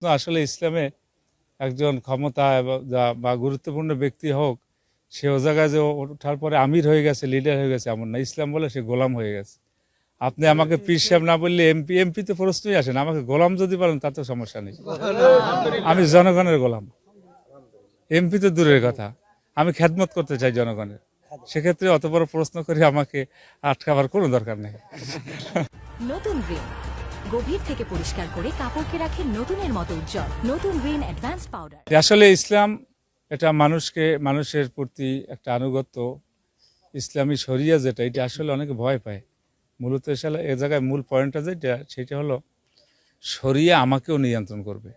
তো আসলে ইসলামে একজন ক্ষমতা বা গুরুত্বপূর্ণ ব্যক্তি হোক, সে ও জায়গায় যে ওঠার পরে আমির হয়ে গেছে, লিডার হয়ে গেছে এমন না। ইসলাম বলে সে গোলাম হয়ে গেছে। আপনি আমাকে পীর সাহেব না বললে এমপি এমপি তো প্রশ্নই আসে না। আমাকে গোলাম যদি বলেন তাতে সমস্যা নেই। আমি জনগণের গোলাম। এমপি তো দূরের কথা, আমি খেদমত করতে চাই জনগণের। সেক্ষেত্রে অত বড় প্রশ্ন করে আমাকে আটকাবার কোনো দরকার নেই। নতুন রিন গভীর থেকে পরিষ্কার করে কাপড়কে রাখে নতুনের মতো উজ্জ্বল। নতুন রিন অ্যাডভান্স পাউডার। আসলে ইসলাম এটা মানুষের প্রতি একটা আনুগত্য। ইসলামী শরিয়া যেটা, এটা আসলে অনেকে ভয় পায়। মূলত এ জায়গায় মূল পয়েন্টটা যেটা, সেটা হলো শরিয়া আমাকেও নিয়ন্ত্রণ করবে,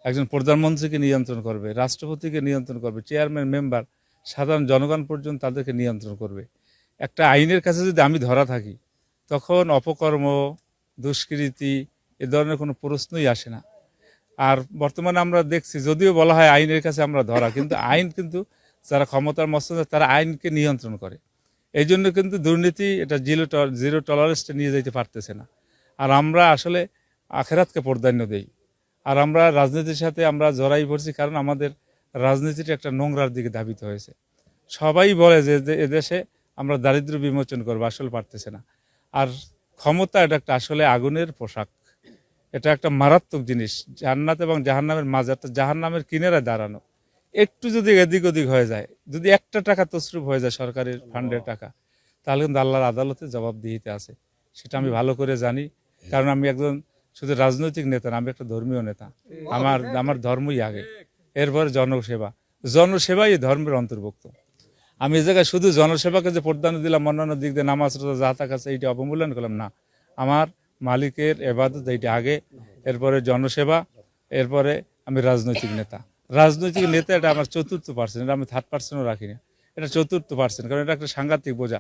একজন প্রধানমন্ত্রীকে নিয়ন্ত্রণ করবে, রাষ্ট্রপতিকে নিয়ন্ত্রণ করবে, চেয়ারম্যান, মেম্বার, সাধারণ জনগণ পর্যন্ত তাদেরকে নিয়ন্ত্রণ করবে। একটা আইনের কাছে যদি আমি ধরা থাকি, তখন অপকর্ম, দুষ্কৃতি এ ধরনের কোনো প্রশ্নই আসে না। আর বর্তমানে আমরা দেখছি, যদিও বলা হয় আইনের কাছে আমরা ধরা, কিন্তু আইন কিন্তু যারা ক্ষমতার মস্তদে তারা আইনকে নিয়ন্ত্রণ করে। এই জন্য কিন্তু দুর্নীতি এটা জিরো টলারেন্সটা নিয়ে যেতে পারতেছে না। আর আমরা আসলে আখেরাতকে প্রাধান্য দেই। আর আমরা রাজনীতির সাথে আমরা জড়াই পড়ছি, কারণ আমাদের রাজনীতিটা একটা নোংরার দিকে ধাবিত হয়েছে। সবাই বলে যে এদেশে আমরা দারিদ্র্য বিমোচন করবো, আসলে পারতেছে না। আর ক্ষমতা এটা একটা আসলে আগুনের পোশাক, এটা একটা মারাত্মক জিনিস। জান্নাত এবং জাহান্নামের মাঝে একটা জাহান্নামের কিনারায় দাঁড়ানো। একটু যদি এদিক ওদিক হয়ে যায়, যদি একটা টাকা তছরূপ হয়ে যায় সরকারের ফান্ডের টাকা, তাহলে কিন্তু আল্লাহর আদালতে জবাবদিহিতে আছে। সেটা আমি ভালো করে জানি, কারণ আমি একজন শুধু রাজনৈতিক নেতা না, আমি একটা ধর্মীয় নেতা। আমার ধর্মই আগে, এরপরে জনসেবা। জনসেবাই এই ধর্মের অন্তর্ভুক্ত। আমি এই জায়গায় শুধু জনসেবাকে যে প্রাধান্য দিলাম, অন্যান্য দিক দিয়ে নামাজ রোজা যাতা কাছে এইটা অবমূল্যায়ন করলাম না। আমার মালিকের এবাদত এইটা আগে, এরপরে জনসেবা, এরপরে আমি রাজনৈতিক নেতা। রাজনৈতিক নেতা এটা আমার চতুর্থ পার্সেন্ট, এটা আমি থার্ড পার্সেন্টও রাখি না, এটা চতুর্থ পার্সেন্ট, কারণ এটা একটা সাংঘাতিক বোঝা।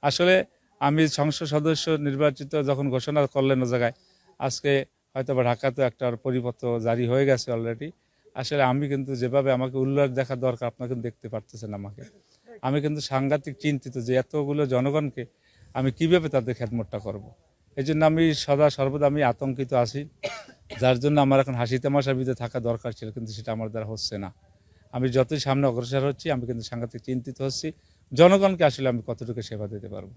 আসলে আমি সংসদ সদস্য নির্বাচিত যখন ঘোষণা করলেন ও জায়গায়, আজকে হয়তো বা ঢাকাতে একটা পরিপত্র জারি হয়ে গেছে অলরেডি। আসলে আমি কিন্তু যেভাবে আমাকে উল্লাস দেখা দরকার, আপনারা কিন্তু দেখতে পারতেছেন আমাকে। আমি কিন্তু সাংঘাতিক চিন্তিত যে এতগুলো জনগণকে আমি কিভাবে তাদের খেদমতটা করব। এই জন্য আমি সর্বদা আমি আতঙ্কিত আছি, যার জন্য আমার এখন হাসি তামাশার ভিতরে থাকা দরকার ছিল, কিন্তু সেটা আমার দ্বারা হচ্ছে না। আমি যতই সামনে অগ্রসর হচ্ছি, আমি কিন্তু সাংঘাতিক চিন্তিত হচ্ছি জনগণকে আসলে আমি কতটুকু সেবা দিতে পারবো।